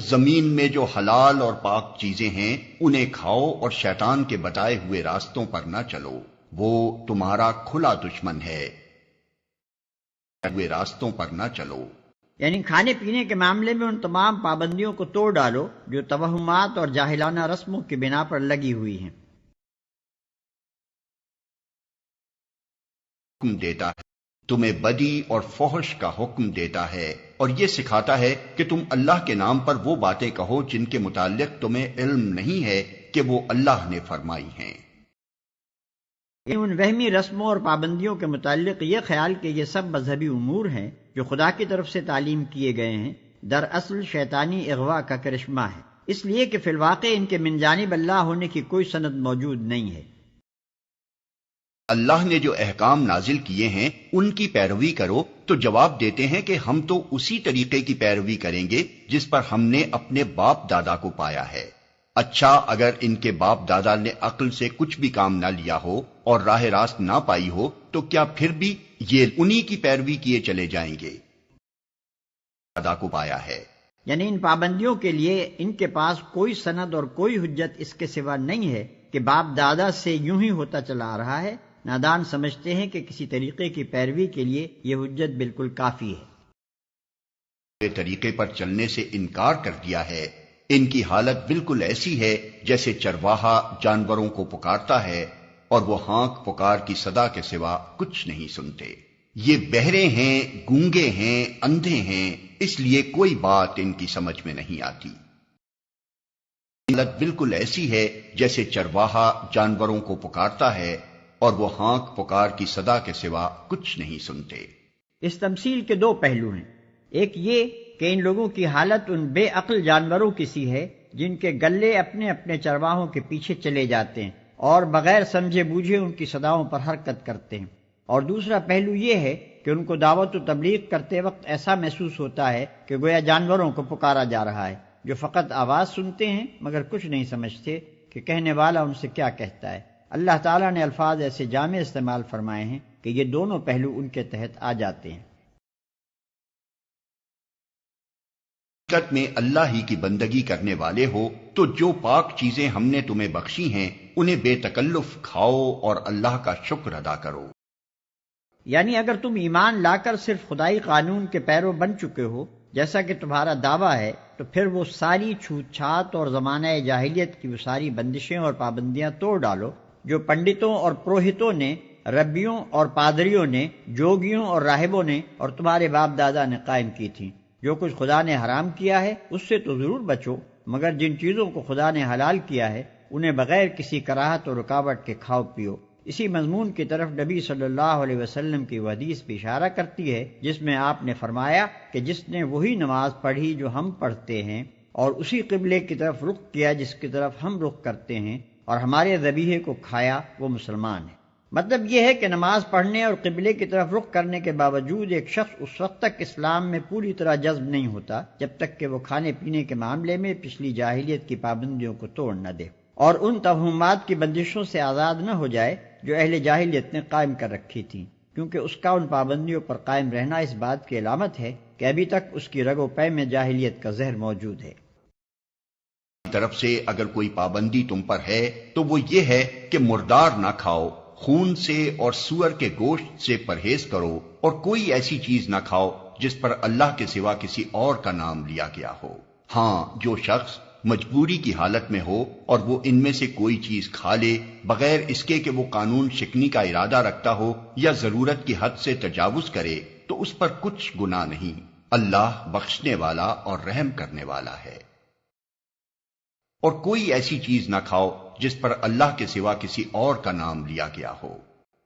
زمین میں جو حلال اور پاک چیزیں ہیں انہیں کھاؤ اور شیطان کے بتائے ہوئے راستوں پر نہ چلو، وہ تمہارا کھلا دشمن ہے، ہوئے راستوں پر نہ چلو۔ یعنی کھانے پینے کے معاملے میں ان تمام پابندیوں کو توڑ ڈالو جو توہمات اور جاہلانہ رسموں کی بنا پر لگی ہوئی ہیں۔ حکم دیتا ہے، تمہیں بدی اور فحش کا حکم دیتا ہے، اور یہ سکھاتا ہے کہ تم اللہ کے نام پر وہ باتیں کہو جن کے متعلق تمہیں علم نہیں ہے کہ وہ اللہ نے فرمائی ہیں۔ ان وہمی رسموں اور پابندیوں کے متعلق یہ خیال کہ یہ سب مذہبی امور ہیں جو خدا کی طرف سے تعلیم کیے گئے ہیں، دراصل شیطانی اغوا کا کرشمہ ہے، اس لیے کہ فی الواقع ان کے من جانب اللہ ہونے کی کوئی سند موجود نہیں ہے۔ اللہ نے جو احکام نازل کیے ہیں ان کی پیروی کرو، تو جواب دیتے ہیں کہ ہم تو اسی طریقے کی پیروی کریں گے جس پر ہم نے اپنے باپ دادا کو پایا ہے۔ اچھا، اگر ان کے باپ دادا نے عقل سے کچھ بھی کام نہ لیا ہو اور راہ راست نہ پائی ہو تو کیا پھر بھی یہ انہی کی پیروی کیے چلے جائیں گے؟ دادا کو پایا ہے، یعنی ان پابندیوں کے لیے ان کے پاس کوئی سند اور کوئی حجت اس کے سوا نہیں ہے کہ باپ دادا سے یوں ہی ہوتا چلا آ رہا ہے۔ نادان سمجھتے ہیں کہ کسی طریقے کی پیروی کے لیے یہ حجت بالکل کافی ہے۔ طریقے پر چلنے سے انکار کر دیا ہے، ان کی حالت بالکل ایسی ہے جیسے چرواہا جانوروں کو پکارتا ہے اور وہ ہانک پکار کی صدا کے سوا کچھ نہیں سنتے۔ یہ بہرے ہیں، گونگے ہیں، اندھے ہیں، اس لیے کوئی بات ان کی سمجھ میں نہیں آتی۔ حالت بالکل ایسی ہے جیسے چرواہا جانوروں کو پکارتا ہے اور وہ ہانک پکار کی صدا کے سوا کچھ نہیں سنتے۔ اس تمثیل کے دو پہلو ہیں، ایک یہ کہ ان لوگوں کی حالت ان بے عقل جانوروں کی سی ہے جن کے گلے اپنے اپنے چرواہوں کے پیچھے چلے جاتے ہیں اور بغیر سمجھے بوجھے ان کی صداؤں پر حرکت کرتے ہیں، اور دوسرا پہلو یہ ہے کہ ان کو دعوت و تبلیغ کرتے وقت ایسا محسوس ہوتا ہے کہ گویا جانوروں کو پکارا جا رہا ہے، جو فقط آواز سنتے ہیں مگر کچھ نہیں سمجھتے کہ کہنے والا ان سے کیا کہتا ہے۔ اللہ تعالیٰ نے الفاظ ایسے جامع استعمال فرمائے ہیں کہ یہ دونوں پہلو ان کے تحت آ جاتے ہیں۔ حقیقت میں اللہ ہی کی بندگی کرنے والے ہو تو جو پاک چیزیں ہم نے تمہیں بخشی ہیں انہیں بے تکلف کھاؤ اور اللہ کا شکر ادا کرو۔ یعنی اگر تم ایمان لا کر صرف خدائی قانون کے پیرو بن چکے ہو جیسا کہ تمہارا دعویٰ ہے، تو پھر وہ ساری چھوت چھات اور زمانہ جاہلیت کی وہ ساری بندشیں اور پابندیاں توڑ ڈالو جو پنڈتوں اور پروہتوں نے، ربیوں اور پادریوں نے، جوگیوں اور راہبوں نے اور تمہارے باپ دادا نے قائم کی تھیں۔ جو کچھ خدا نے حرام کیا ہے اس سے تو ضرور بچو، مگر جن چیزوں کو خدا نے حلال کیا ہے انہیں بغیر کسی کراہت اور رکاوٹ کے کھاؤ پیو۔ اسی مضمون کی طرف نبی صلی اللہ علیہ وسلم کی وہ حدیث بھی اشارہ کرتی ہے جس میں آپ نے فرمایا کہ جس نے وہی نماز پڑھی جو ہم پڑھتے ہیں اور اسی قبلے کی طرف رخ کیا جس کی طرف ہم رخ کرتے ہیں اور ہمارے ذبیحے کو کھایا، وہ مسلمان ہے۔ مطلب یہ ہے کہ نماز پڑھنے اور قبلے کی طرف رخ کرنے کے باوجود ایک شخص اس وقت تک اسلام میں پوری طرح جذب نہیں ہوتا جب تک کہ وہ کھانے پینے کے معاملے میں پچھلی جاہلیت کی پابندیوں کو توڑ نہ دے اور ان توہمات کی بندشوں سے آزاد نہ ہو جائے جو اہل جاہلیت نے قائم کر رکھی تھی، کیونکہ اس کا ان پابندیوں پر قائم رہنا اس بات کی علامت ہے کہ ابھی تک اس کی رگ و پے میں جاہلیت کا زہر موجود ہے۔ طرف سے اگر کوئی پابندی تم پر ہے تو وہ یہ ہے کہ مردار نہ کھاؤ، خون سے اور سور کے گوشت سے پرہیز کرو، اور کوئی ایسی چیز نہ کھاؤ جس پر اللہ کے سوا کسی اور کا نام لیا گیا ہو۔ ہاں، جو شخص مجبوری کی حالت میں ہو اور وہ ان میں سے کوئی چیز کھا لے بغیر اس کے کہ وہ قانون شکنی کا ارادہ رکھتا ہو یا ضرورت کی حد سے تجاوز کرے تو اس پر کچھ گناہ نہیں، اللہ بخشنے والا اور رحم کرنے والا ہے۔ اور کوئی ایسی چیز نہ کھاؤ جس پر اللہ کے سوا کسی اور کا نام لیا گیا ہو۔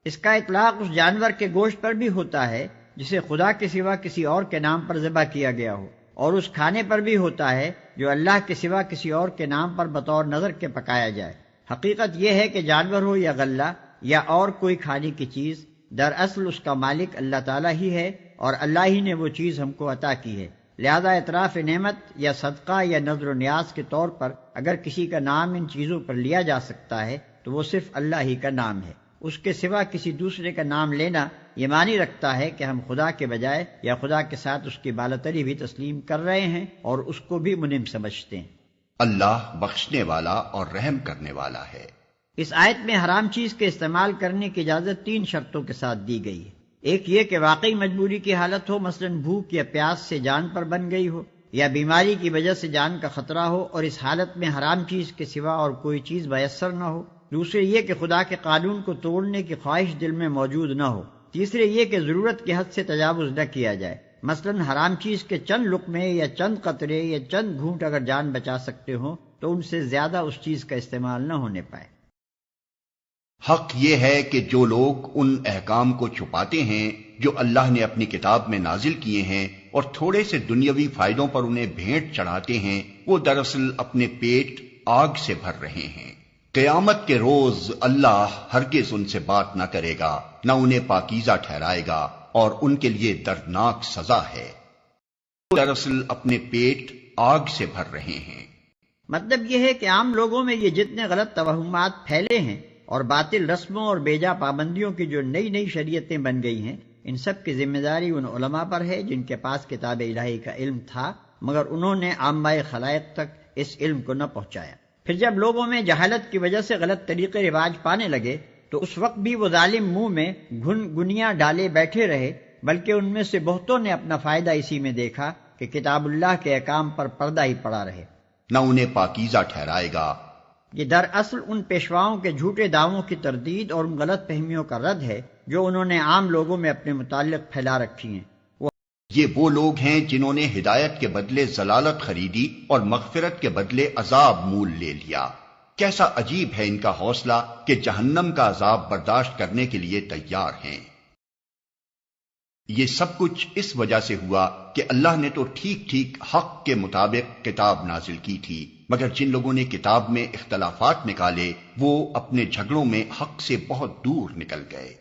اس کا اطلاق اس جانور کے گوشت پر بھی ہوتا ہے جسے خدا کے سوا کسی اور کے نام پر ذبح کیا گیا ہو، اور اس کھانے پر بھی ہوتا ہے جو اللہ کے سوا کسی اور کے نام پر بطور نظر کے پکایا جائے۔ حقیقت یہ ہے کہ جانور ہو یا غلہ یا اور کوئی کھانے کی چیز، دراصل اس کا مالک اللہ تعالیٰ ہی ہے اور اللہ ہی نے وہ چیز ہم کو عطا کی ہے، لہذا اعتراف نعمت یا صدقہ یا نذر و نیاز کے طور پر اگر کسی کا نام ان چیزوں پر لیا جا سکتا ہے تو وہ صرف اللہ ہی کا نام ہے۔ اس کے سوا کسی دوسرے کا نام لینا یہ معنی رکھتا ہے کہ ہم خدا کے بجائے یا خدا کے ساتھ اس کی بالاتری بھی تسلیم کر رہے ہیں اور اس کو بھی منعم سمجھتے ہیں۔ اللہ بخشنے والا اور رحم کرنے والا ہے۔ اس آیت میں حرام چیز کے استعمال کرنے کی اجازت 3 شرطوں کے ساتھ دی گئی ہے۔ ایک یہ کہ واقعی مجبوری کی حالت ہو، مثلا بھوک یا پیاس سے جان پر بن گئی ہو، یا بیماری کی وجہ سے جان کا خطرہ ہو اور اس حالت میں حرام چیز کے سوا اور کوئی چیز میسر نہ ہو۔ دوسرے یہ کہ خدا کے قانون کو توڑنے کی خواہش دل میں موجود نہ ہو۔ تیسرے یہ کہ ضرورت کی حد سے تجاوز نہ کیا جائے، مثلا حرام چیز کے چند لقمے یا چند قطرے یا چند گھونٹ اگر جان بچا سکتے ہوں تو ان سے زیادہ اس چیز کا استعمال نہ ہونے پائے۔ حق یہ ہے کہ جو لوگ ان احکام کو چھپاتے ہیں جو اللہ نے اپنی کتاب میں نازل کیے ہیں اور تھوڑے سے دنیاوی فائدوں پر انہیں بھیٹ چڑھاتے ہیں، وہ دراصل اپنے پیٹ آگ سے بھر رہے ہیں۔ قیامت کے روز اللہ ہرگز ان سے بات نہ کرے گا، نہ انہیں پاکیزہ ٹھہرائے گا، اور ان کے لیے دردناک سزا ہے۔ وہ دراصل اپنے پیٹ آگ سے بھر رہے ہیں۔ مطلب یہ ہے کہ عام لوگوں میں یہ جتنے غلط توہمات پھیلے ہیں اور باطل رسموں اور بیجا پابندیوں کی جو نئی نئی شریعتیں بن گئی ہیں، ان سب کی ذمہ داری ان علماء پر ہے جن کے پاس کتاب الہی کا علم تھا مگر انہوں نے عامہ خلائق تک اس علم کو نہ پہنچایا۔ پھر جب لوگوں میں جہالت کی وجہ سے غلط طریقے رواج پانے لگے تو اس وقت بھی وہ ظالم منہ میں گنیاں ڈالے بیٹھے رہے، بلکہ ان میں سے بہتوں نے اپنا فائدہ اسی میں دیکھا کہ کتاب اللہ کے احکام پر پردہ ہی پڑا رہے، نہ انہیں پاکیزہ ٹھہرائے گا۔ یہ دراصل ان پیشواؤں کے جھوٹے دعووں کی تردید اور ان غلط فہمیوں کا رد ہے جو انہوں نے عام لوگوں میں اپنے متعلق پھیلا رکھی ہیں۔ یہ وہ لوگ ہیں جنہوں نے ہدایت کے بدلے ضلالت خریدی اور مغفرت کے بدلے عذاب مول لے لیا۔ کیسا عجیب ہے ان کا حوصلہ کہ جہنم کا عذاب برداشت کرنے کے لیے تیار ہیں۔ یہ سب کچھ اس وجہ سے ہوا کہ اللہ نے تو ٹھیک ٹھیک حق کے مطابق کتاب نازل کی تھی، مگر جن لوگوں نے کتاب میں اختلافات نکالے وہ اپنے جھگڑوں میں حق سے بہت دور نکل گئے۔